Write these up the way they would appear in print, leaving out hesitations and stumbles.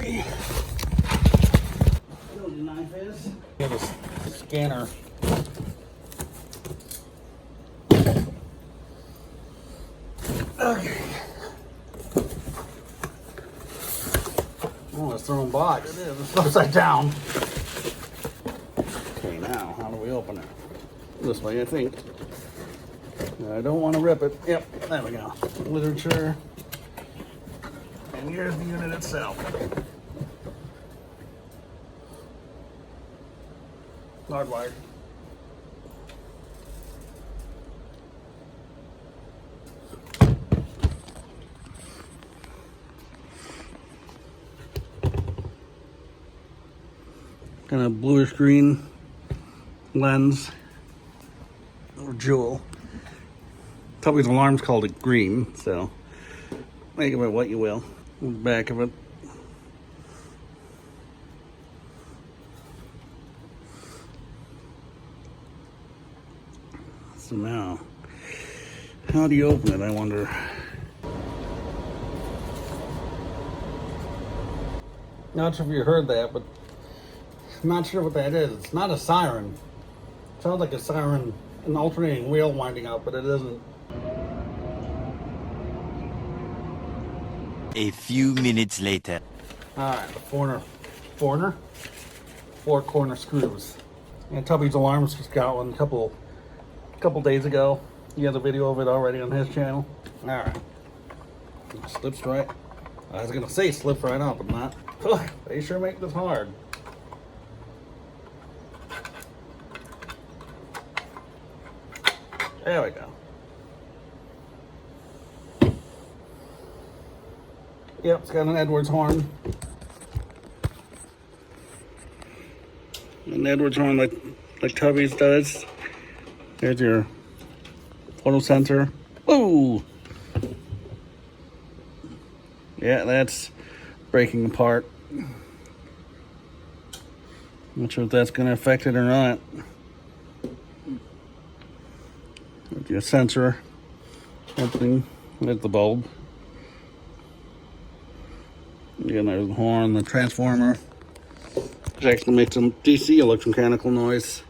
You know what the knife is? Get a scanner. Okay. Oh, it's the wrong box. It is. It's upside down. Okay, now, how do we open it? This way, I think. I don't want to rip it. Yep, there we go. Literature. And here's the unit itself. Hardwired. Kind of bluish green lens or jewel. Tubby's alarm's called it green, so make of it what you will. The back of it. So now, how do you open it, I wonder? Not sure if you heard that, but I'm not sure what that is. It's not a siren. It sounds like a siren, an alternating wheel winding up, but it isn't. A few minutes later. Alright, four corner screws. And Tubby's Alarms just got one a couple days ago. He has a video of it already on his channel. Alright. Slips right. I was gonna say slips right out, but not. Ugh, they sure make this hard. There we go. Yep, it's got an Edwards horn. An Edwards horn like Tubby's does. There's your photo sensor. Whoa! Yeah, that's breaking apart. Not sure if that's going to affect it or not. Your sensor opening with the bulb. Again, there's the horn, the transformer, which actually makes some DC electromechanical noise.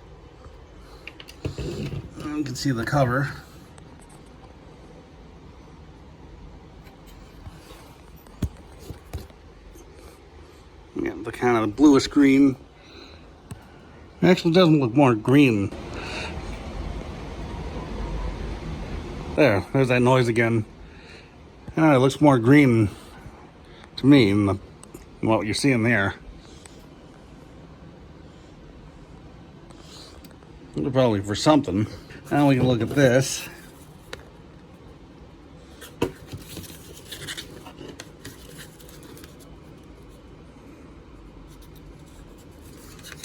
And you can see the cover. Yeah, the kind of bluish green. It actually doesn't look more green. There's that noise again. It looks more green to me than what you're seeing there. Probably for something. Now we can look at this.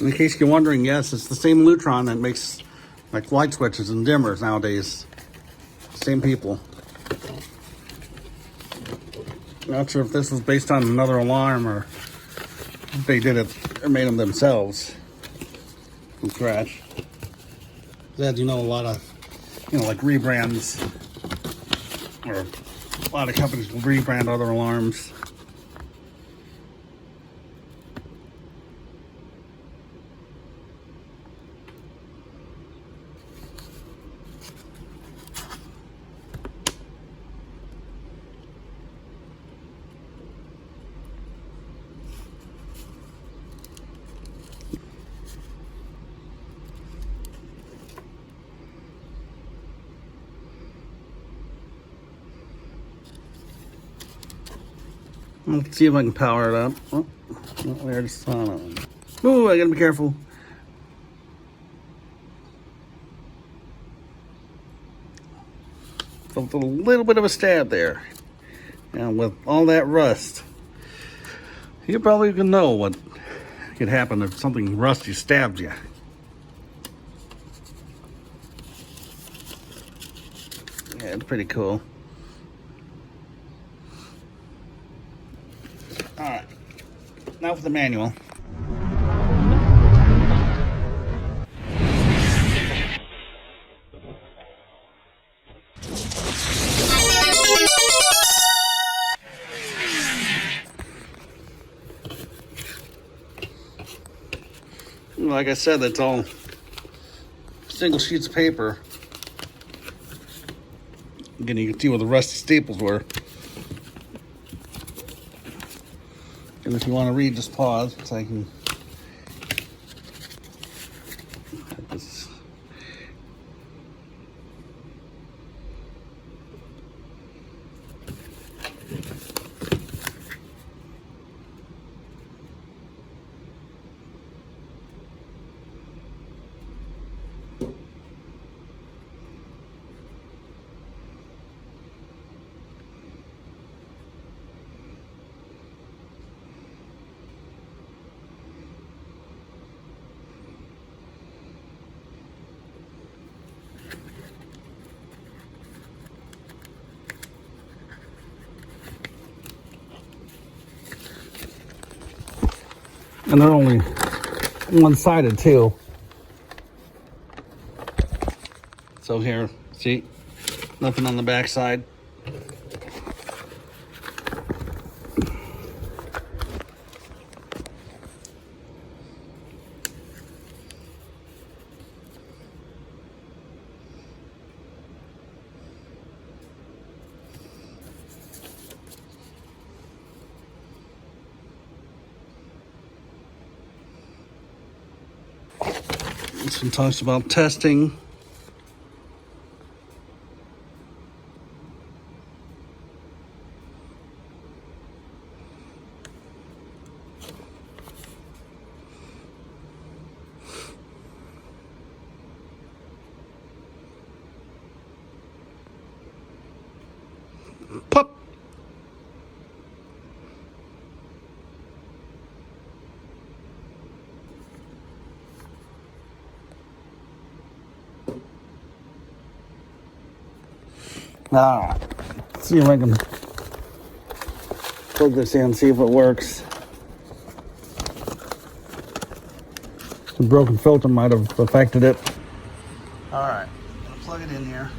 In case you're wondering, yes, it's the same Lurton that makes like light switches and dimmers nowadays. Same people. Not sure if this was based on another alarm or if they did it or made them themselves from scratch. As you know, a lot of, like rebrands, or a lot of companies will rebrand other alarms. Let's see if I can power it up. Oh, we already saw it. Ooh, I gotta be careful. Felt a little bit of a stab there. And with all that rust, you probably can know what could happen if something rusty stabs you. Yeah, it's pretty cool. Alright, now for the manual. like I said, that's all single sheets of paper. Again, you can see where the rusty staples were. And if you want to read, just pause so I can get this. And they're only one-sided too. So here, see, nothing on the back side. This one talks about testing. Pop. Alright, let's see if I can plug this in, see if it works. The broken filter might have affected it. Alright, I'm gonna plug it in here.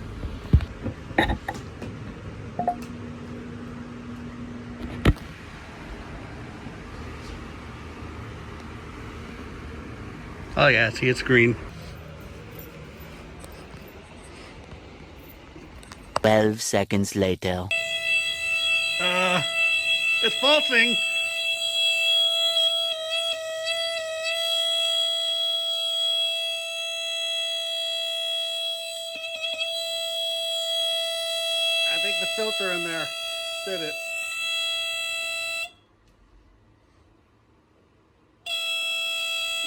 Oh yeah, see, it's green. 12 seconds later. It's pulsing. I think the filter in there did it.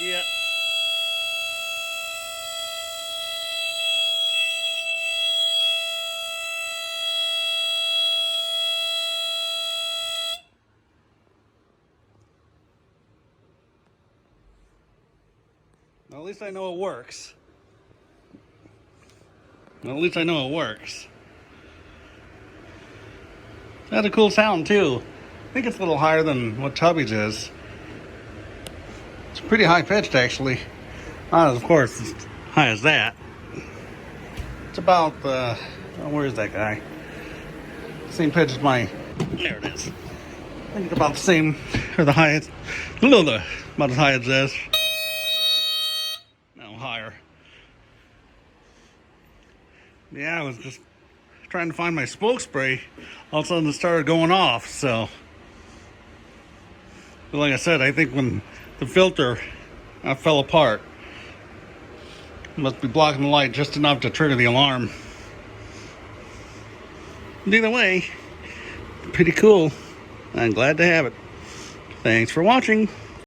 Yeah. Well, at least I know it works. Well, at least I know it works. It had a cool sound too. I think it's a little higher than what Tubby's is. It's pretty high pitched actually. Not as, of course, as high as that. It's about, oh, where is that guy? Same pitch as my, there it is. I think it's about the same, or the highest, about as high as this. No, higher. Yeah, I was just trying to find my smoke spray. All of a sudden it started going off, so. But like I said, I think when the filter fell apart, it must be blocking the light just enough to trigger the alarm. But either way, pretty cool. I'm glad to have it. Thanks for watching.